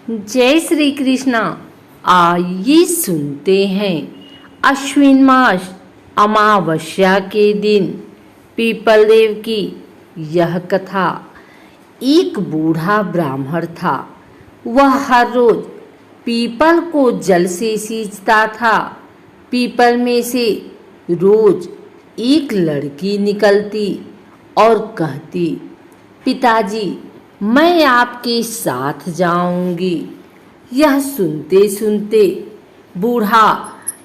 जय श्री कृष्णा। आइए सुनते हैं अश्विन मास अमावस्या के दिन पीपल देव की यह कथा। एक बूढ़ा ब्राह्मण था। वह हर रोज पीपल को जल से सींचता था। पीपल में से रोज एक लड़की निकलती और कहती, पिताजी मैं आपके साथ जाऊंगी। यह सुनते सुनते बूढ़ा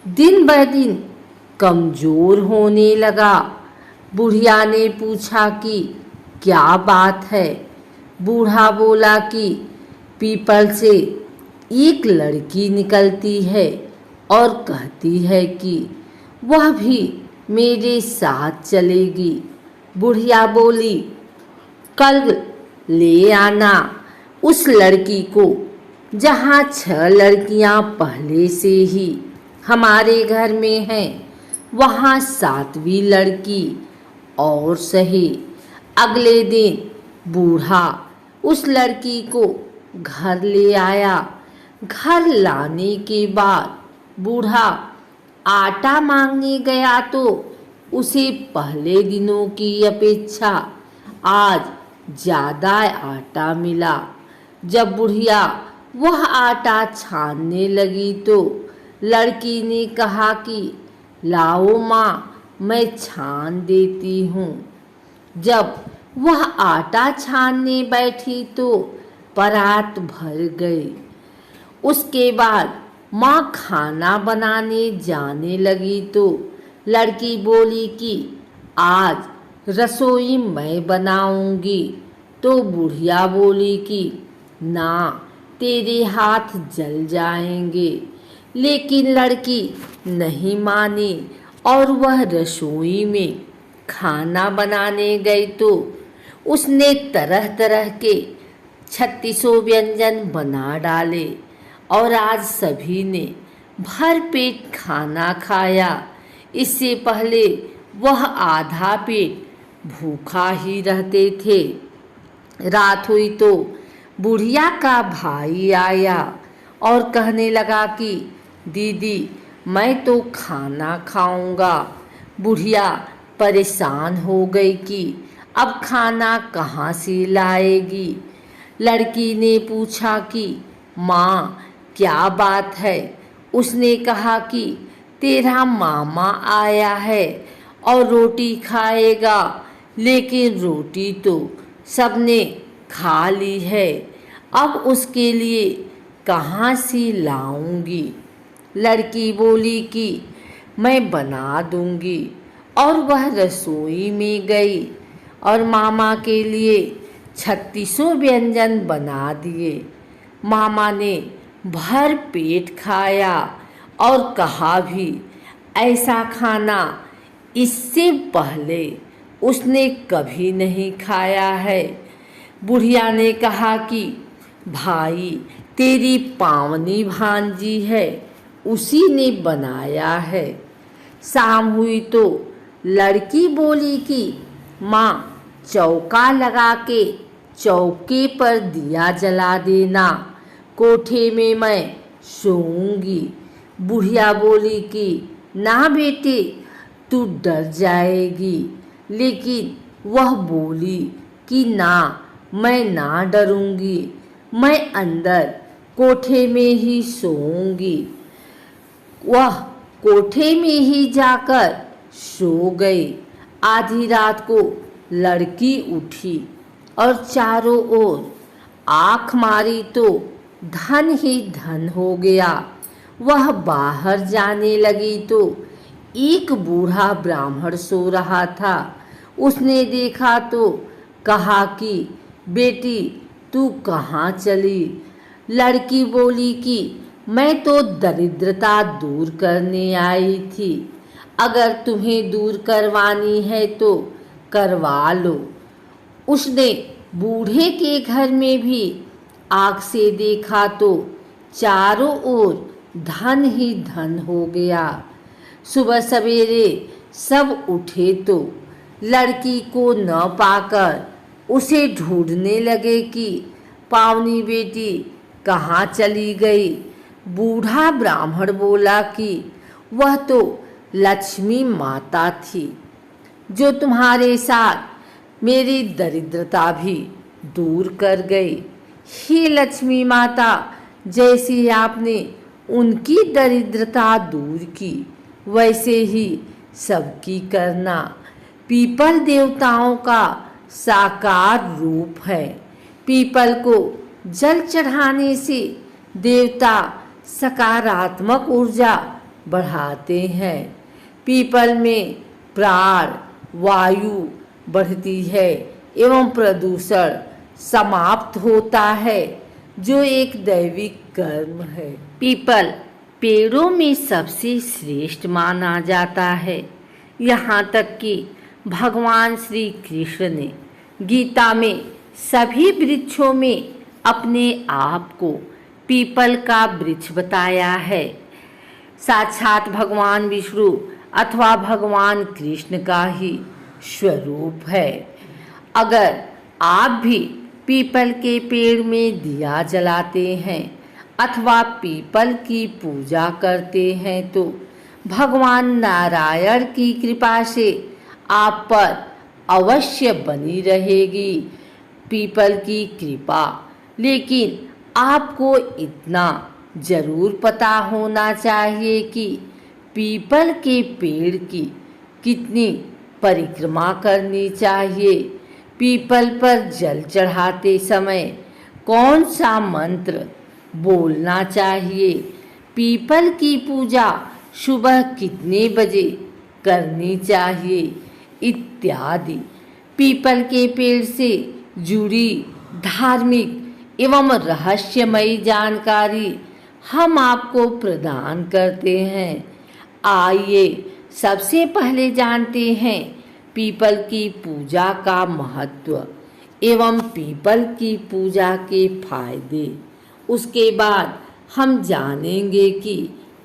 दिन ब दिन कमजोर होने लगा। बुढ़िया ने पूछा कि क्या बात है। बूढ़ा बोला कि पीपल से एक लड़की निकलती है और कहती है कि वह भी मेरे साथ चलेगी। बुढ़िया बोली, कल ले आना उस लड़की को, जहाँ 6 लड़कियाँ पहले से ही हमारे घर में हैं, वहाँ 7वीं लड़की और सही। अगले दिन बूढ़ा उस लड़की को घर ले आया। घर लाने के बाद बूढ़ा आटा मांगने गया तो उसे पहले दिनों की अपेक्षा आज ज़्यादा आटा मिला। जब बुढ़िया वह आटा छानने लगी तो लड़की ने कहा कि लाओ माँ, मैं छान देती हूँ। जब वह आटा छानने बैठी तो परात भर गई। उसके बाद माँ खाना बनाने जाने लगी तो लड़की बोली कि आज रसोई मैं बनाऊंगी। तो बुढ़िया बोली कि ना, तेरे हाथ जल जाएंगे। लेकिन लड़की नहीं मानी और वह रसोई में खाना बनाने गई तो उसने तरह तरह के 36 व्यंजन बना डाले और आज सभी ने भर पेट खाना खाया। इससे पहले वह आधा पेट भूखा ही रहते थे। रात हुई तो बुढ़िया का भाई आया और कहने लगा कि दीदी मैं तो खाना खाऊंगा। बुढ़िया परेशान हो गई कि अब खाना कहाँ से लाएगी। लड़की ने पूछा कि माँ क्या बात है। उसने कहा कि तेरा मामा आया है और रोटी खाएगा, लेकिन रोटी तो सबने खा ली है, अब उसके लिए कहाँ से लाऊंगी। लड़की बोली कि मैं बना दूंगी और वह रसोई में गई और मामा के लिए 36 व्यंजन बना दिए। मामा ने भर पेट खाया और कहा भी, ऐसा खाना इससे पहले उसने कभी नहीं खाया है। बुढ़िया ने कहा कि भाई तेरी पावनी भांजी है, उसी ने बनाया है। शाम हुई तो लड़की बोली कि माँ चौका लगा के चौके पर दिया जला देना, कोठे में मैं सोऊंगी। बुढ़िया बोली कि ना बेटे, तू डर जाएगी। लेकिन वह बोली कि ना, मैं ना डरूंगी, मैं अंदर कोठे में ही सोऊंगी। वह कोठे में ही जाकर सो गई। आधी रात को लड़की उठी और चारों ओर आँख मारी तो धन ही धन हो गया। वह बाहर जाने लगी तो एक बूढ़ा ब्राह्मण सो रहा था। उसने देखा तो कहा कि बेटी तू कहाँ चली। लड़की बोली कि मैं तो दरिद्रता दूर करने आई थी, अगर तुम्हें दूर करवानी है तो करवा लो। उसने बूढ़े के घर में भी आँख से देखा तो चारों ओर धन ही धन हो गया। सुबह सवेरे सब उठे तो लड़की को न पाकर उसे ढूंढने लगे कि पावनी बेटी कहाँ चली गई? बूढ़ा ब्राह्मण बोला कि वह तो लक्ष्मी माता थी, जो तुम्हारे साथ मेरी दरिद्रता भी दूर कर गई। हे लक्ष्मी माता, जैसे आपने उनकी दरिद्रता दूर की, वैसे ही सबकी करना। पीपल देवताओं का साकार रूप है। पीपल को जल चढ़ाने से देवता सकारात्मक ऊर्जा बढ़ाते हैं। पीपल में प्राण वायु बढ़ती है एवं प्रदूषण समाप्त होता है, जो एक दैविक कर्म है। पीपल पेड़ों में सबसे श्रेष्ठ माना जाता है। यहाँ तक कि भगवान श्री कृष्ण ने गीता में सभी वृक्षों में अपने आप को पीपल का वृक्ष बताया है। साक्षात भगवान विष्णु अथवा भगवान कृष्ण का ही स्वरूप है। अगर आप भी पीपल के पेड़ में दिया जलाते हैं अथवा पीपल की पूजा करते हैं तो भगवान नारायण की कृपा से आप पर अवश्य बनी रहेगी पीपल की कृपा। लेकिन आपको इतना जरूर पता होना चाहिए कि पीपल के पेड़ की कितनी परिक्रमा करनी चाहिए। पीपल पर जल चढ़ाते समय कौन सा मंत्र बोलना चाहिए, पीपल की पूजा सुबह कितने बजे करनी चाहिए इत्यादि पीपल के पेड़ से जुड़ी धार्मिक एवं रहस्यमयी जानकारी हम आपको प्रदान करते हैं। आइए सबसे पहले जानते हैं पीपल की पूजा का महत्व एवं पीपल की पूजा के फायदे। उसके बाद हम जानेंगे कि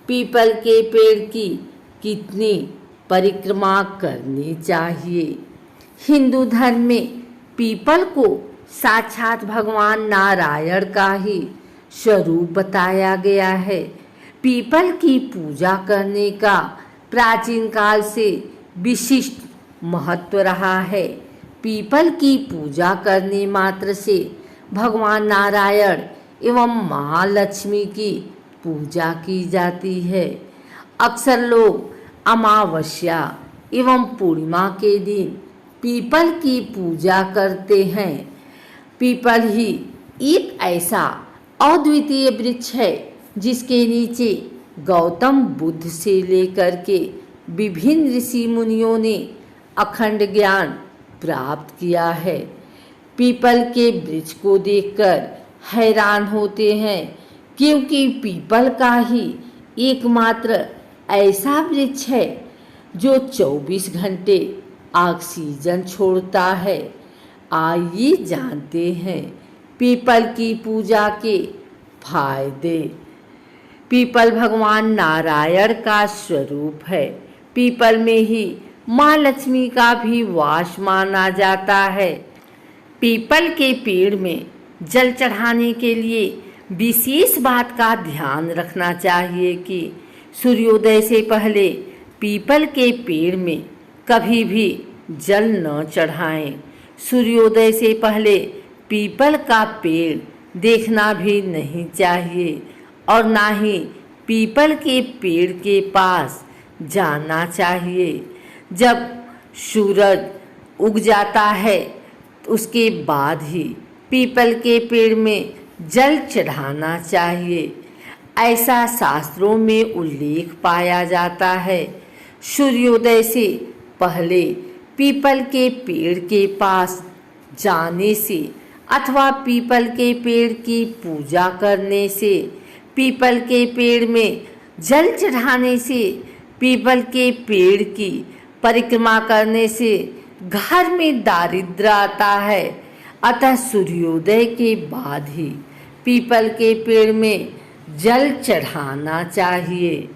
पीपल के पेड़ की कितनी परिक्रमा करनी चाहिए। हिंदू धर्म में पीपल को साक्षात भगवान नारायण का ही स्वरूप बताया गया है। पीपल की पूजा करने का प्राचीन काल से विशिष्ट महत्व रहा है। पीपल की पूजा करने मात्र से भगवान नारायण एवं महालक्ष्मी की पूजा की जाती है। अक्सर लोग अमावस्या एवं पूर्णिमा के दिन पीपल की पूजा करते हैं। पीपल ही एक ऐसा अद्वितीय वृक्ष है जिसके नीचे गौतम बुद्ध से लेकर के विभिन्न ऋषि मुनियों ने अखंड ज्ञान प्राप्त किया है। पीपल के वृक्ष को देखकर हैरान होते हैं, क्योंकि पीपल का ही एकमात्र ऐसा वृक्ष है जो 24 घंटे ऑक्सीजन छोड़ता है। आइए जानते हैं पीपल की पूजा के फायदे। पीपल भगवान नारायण का स्वरूप है। पीपल में ही माँ लक्ष्मी का भी वास माना जाता है। पीपल के पेड़ में जल चढ़ाने के लिए विशेष बात का ध्यान रखना चाहिए कि सूर्योदय से पहले पीपल के पेड़ में कभी भी जल न चढ़ाएं। सूर्योदय से पहले पीपल का पेड़ देखना भी नहीं चाहिए और ना ही पीपल के पेड़ के पास जाना चाहिए। जब सूरज उग जाता है उसके बाद ही पीपल के पेड़ में जल चढ़ाना चाहिए। ऐसा शास्त्रों में उल्लेख पाया जाता है। सूर्योदय से पहले पीपल के पेड़ के पास जाने से अथवा पीपल के पेड़ की पूजा करने से, पीपल के पेड़ में जल चढ़ाने से, पीपल के पेड़ की परिक्रमा करने से घर में दारिद्र्य आता है। अतः सूर्योदय के बाद ही पीपल के पेड़ में जल चढ़ाना चाहिए।